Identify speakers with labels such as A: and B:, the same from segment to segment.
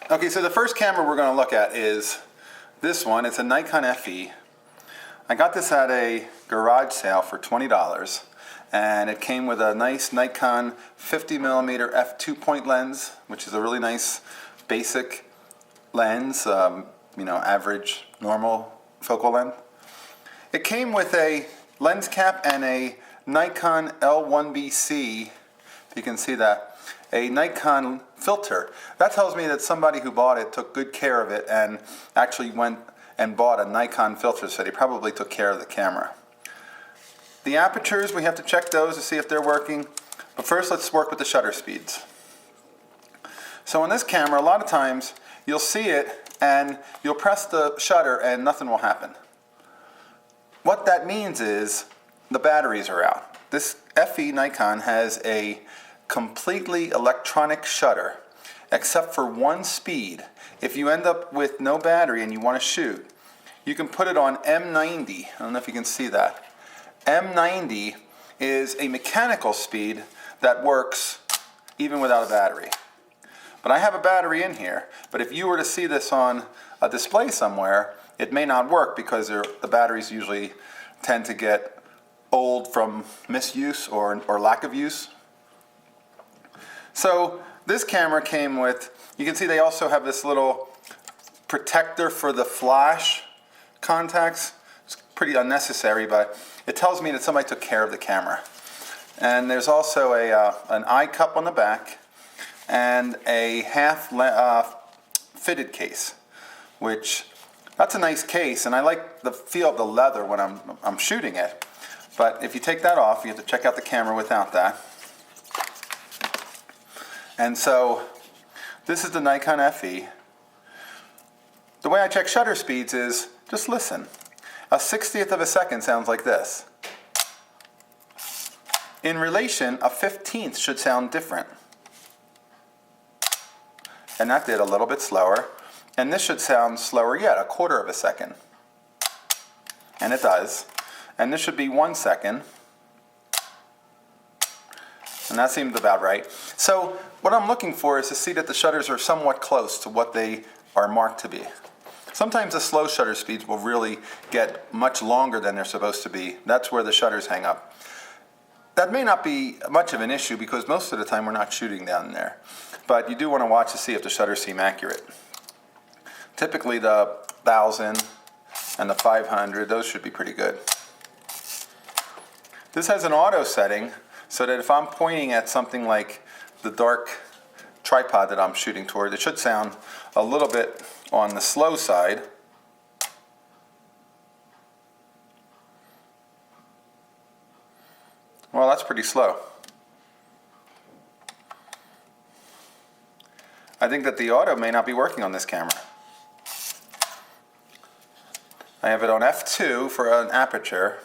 A: Okay, so the first camera we're going to look at is this one. It's a Nikon FE. I got this at a garage sale for $20, and it came with a nice Nikon 50mm f2 lens, which is a really nice basic lens, you know, average, normal focal length. It came with a lens cap and a Nikon L1BC, if you can see that, a Nikon filter. That tells me that somebody who bought it took good care of it and actually went and bought a Nikon filter, so they probably took care of the camera. The apertures, we have to check those to see if they're working, but first let's work with the shutter speeds. So on this camera, a lot of times you'll see it and you'll press the shutter and nothing will happen. What that means is the batteries are out. This FE Nikon has a completely electronic shutter, except for one speed. If you end up with no battery and you want to shoot, you can put it on M90. I don't know if you can see that. M90 is a mechanical speed that works even without a battery. But I have a battery in here, but if you were to see this on a display somewhere, it may not work because the batteries usually tend to get old from misuse or lack of use. So this camera came with, you can see they also have this little protector for the flash contacts. It's pretty unnecessary, but it tells me that somebody took care of the camera. And there's also an eye cup on the back and a half fitted case, which that's a nice case, and I like the feel of the leather when I'm shooting it. But if you take that off, you have to check out the camera without that. And so this is the Nikon FE. The way I check shutter speeds is just listen. A 60th of a second sounds like this. In relation, a 15th should sound different. And that did a little bit slower. And this should sound slower yet, a quarter of a second. And it does. And this should be 1 second. And that seemed about right. So what I'm looking for is to see that the shutters are somewhat close to what they are marked to be. Sometimes the slow shutter speeds will really get much longer than they're supposed to be. That's where the shutters hang up. That may not be much of an issue because most of the time we're not shooting down there. But you do want to watch to see if the shutters seem accurate. Typically the 1000 and the 500, those should be pretty good. This has an auto setting, so that if I'm pointing at something like the dark tripod that I'm shooting toward, it should sound a little bit on the slow side. Well, that's pretty slow. I think that the auto may not be working on this camera. I have it on f2 for an aperture,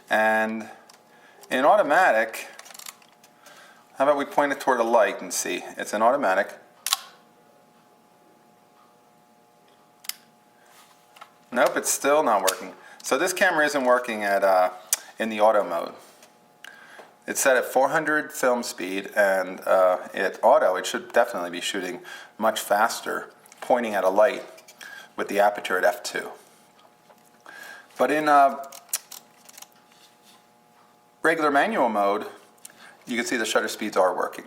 A: and in automatic, how about we point it toward a light and see? It's an automatic. Nope, it's still not working. So this camera isn't working at in the auto mode. It's set at 400 film speed, and it should definitely be shooting much faster, pointing at a light with the aperture at f2. But in regular manual mode, you can see the shutter speeds are working.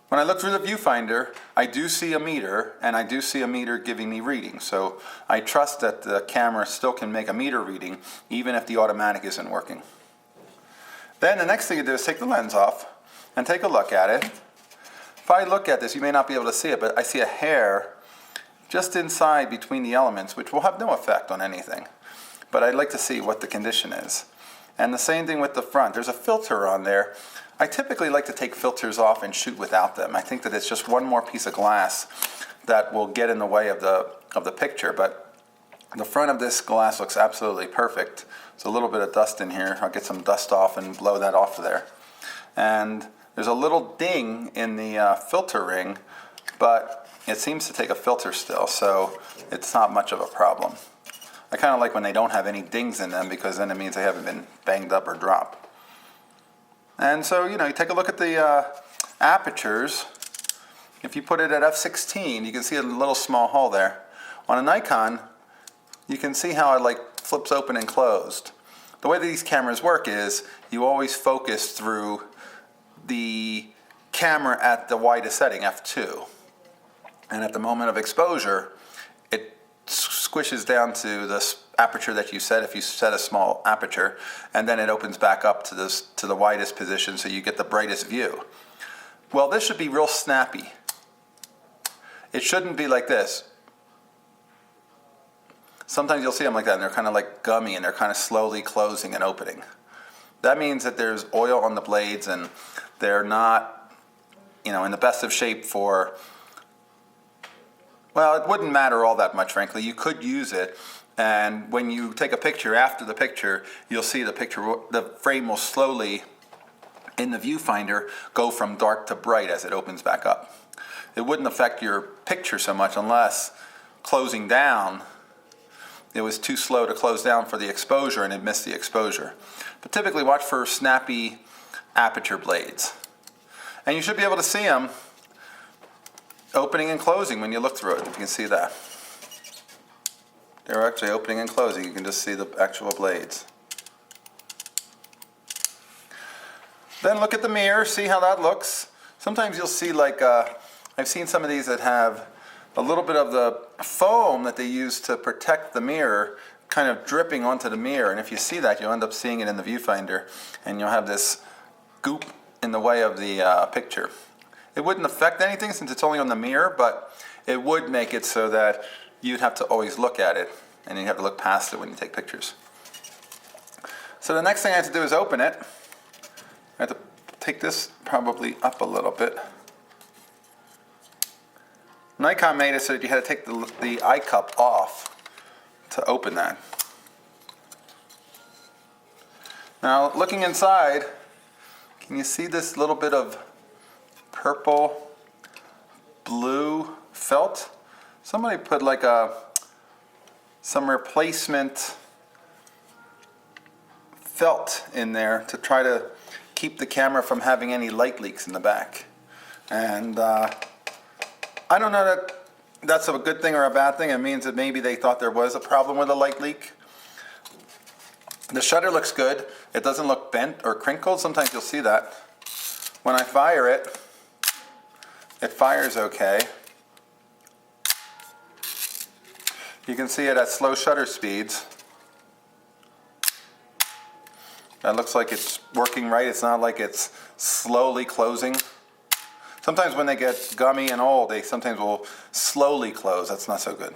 A: When I look through the viewfinder, I do see a meter, and I do see a meter giving me readings. So I trust that the camera still can make a meter reading, even if the automatic isn't working. Then the next thing you do is take the lens off and take a look at it. If I look at this, you may not be able to see it, but I see a hair just inside between the elements, which will have no effect on anything. But I'd like to see what the condition is. And the same thing with the front. There's a filter on there. I typically like to take filters off and shoot without them. I think that it's just one more piece of glass that will get in the way of the picture, but the front of this glass looks absolutely perfect. There's a little bit of dust in here. I'll get some dust off and blow that off of there. And there's a little ding in the filter ring, but it seems to take a filter still, so it's not much of a problem. I kind of like when they don't have any dings in them because then it means they haven't been banged up or dropped. And so, you know, you take a look at the apertures, if you put it at f/16, you can see a little small hole there. On a Nikon, you can see how it like flips open and closed. The way that these cameras work is you always focus through the camera at the widest setting, f2. And at the moment of exposure, it squishes down to the aperture that you set, if you set a small aperture, and then it opens back up to the widest position so you get the brightest view. Well, this should be real snappy. It shouldn't be like this. Sometimes you'll see them like that, and they're kind of like gummy, and they're kind of slowly closing and opening. That means that there's oil on the blades, and they're not, in the best of shape for, well, it wouldn't matter all that much, frankly. You could use it, and when you take a picture, after the picture, you'll see the frame will slowly, in the viewfinder, go from dark to bright as it opens back up. It wouldn't affect your picture so much unless closing down, it was too slow to close down for the exposure and it missed the exposure. But typically watch for snappy aperture blades. And you should be able to see them opening and closing when you look through it. You can see that. They're actually opening and closing. You can just see the actual blades. Then look at the mirror, see how that looks. Sometimes you'll see like, I've seen some of these that have a little bit of the foam that they use to protect the mirror kind of dripping onto the mirror, and if you see that, you'll end up seeing it in the viewfinder, and you'll have this goop in the way of the picture. It wouldn't affect anything since it's only on the mirror, but it would make it so that you'd have to always look at it, and you'd have to look past it when you take pictures. So the next thing I have to do is open it. I have to take this probably up a little bit. Nikon made it so that you had to take the eye cup off to open that. Now, looking inside, can you see this little bit of purple, blue felt? Somebody put like some replacement felt in there to try to keep the camera from having any light leaks in the back. And I don't know that that's a good thing or a bad thing. It means that maybe they thought there was a problem with a light leak. The shutter looks good. It doesn't look bent or crinkled. Sometimes you'll see that. When I fire it, it fires okay. You can see it at slow shutter speeds. That looks like it's working right. It's not like it's slowly closing. Sometimes when they get gummy and old, they sometimes will slowly close. That's not so good.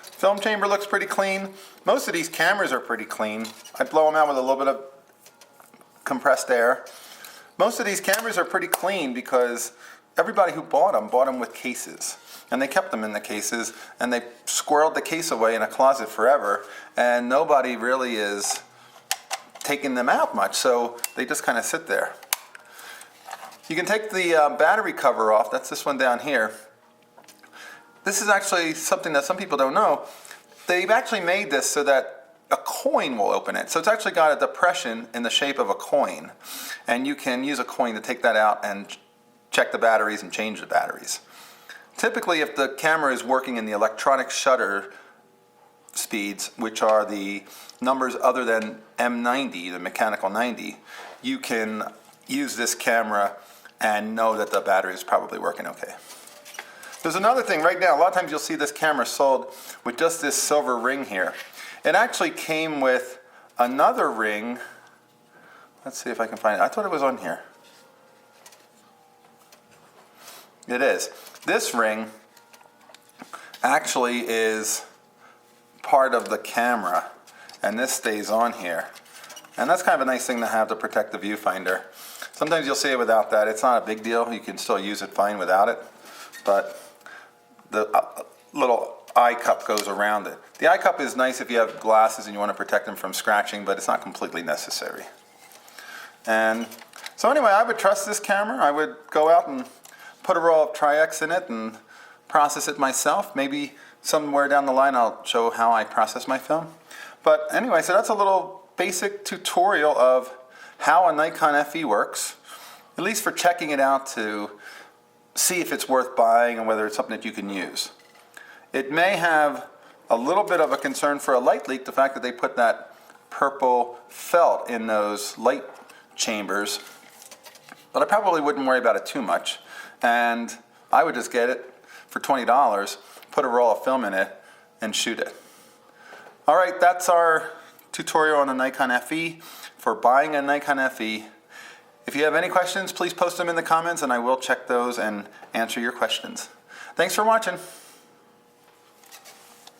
A: Film chamber looks pretty clean. Most of these cameras are pretty clean. I blow them out with a little bit of compressed air. Most of these cameras are pretty clean because everybody who bought them with cases. And they kept them in the cases, and they squirreled the case away in a closet forever, and nobody really is taking them out much, so they just kind of sit there. You can take the battery cover off. That's this one down here. This is actually something that some people don't know. They've actually made this so that a coin will open it. So it's actually got a depression in the shape of a coin. And you can use a coin to take that out and check the batteries and change the batteries. Typically, if the camera is working in the electronic shutter speeds, which are the numbers other than M90, the mechanical 90, you can use this camera and know that the battery is probably working okay. There's another thing right now. A lot of times you'll see this camera sold with just this silver ring here. It actually came with another ring. Let's see if I can find it. I thought it was on here. It is. This ring actually is part of the camera, and this stays on here. And that's kind of a nice thing to have to protect the viewfinder. Sometimes you'll see it without that. It's not a big deal. You can still use it fine without it. But the little eye cup goes around it. The eye cup is nice if you have glasses and you want to protect them from scratching, but it's not completely necessary. And so anyway, I would trust this camera. I would go out and put a roll of Tri-X in it and process it myself. Maybe somewhere down the line I'll show how I process my film. But anyway, so that's a little basic tutorial of how a Nikon FE works. at least for checking it out to see if it's worth buying and whether it's something that you can use. It may have a little bit of a concern for a light leak, the fact that they put that purple felt in those light chambers, but I probably wouldn't worry about it too much, and I would just get it for $20, put a roll of film in it, and shoot it. All right, that's our tutorial on the Nikon FE for buying a Nikon FE. If you have any questions, please post them in the comments and I will check those and answer your questions. Thanks for watching.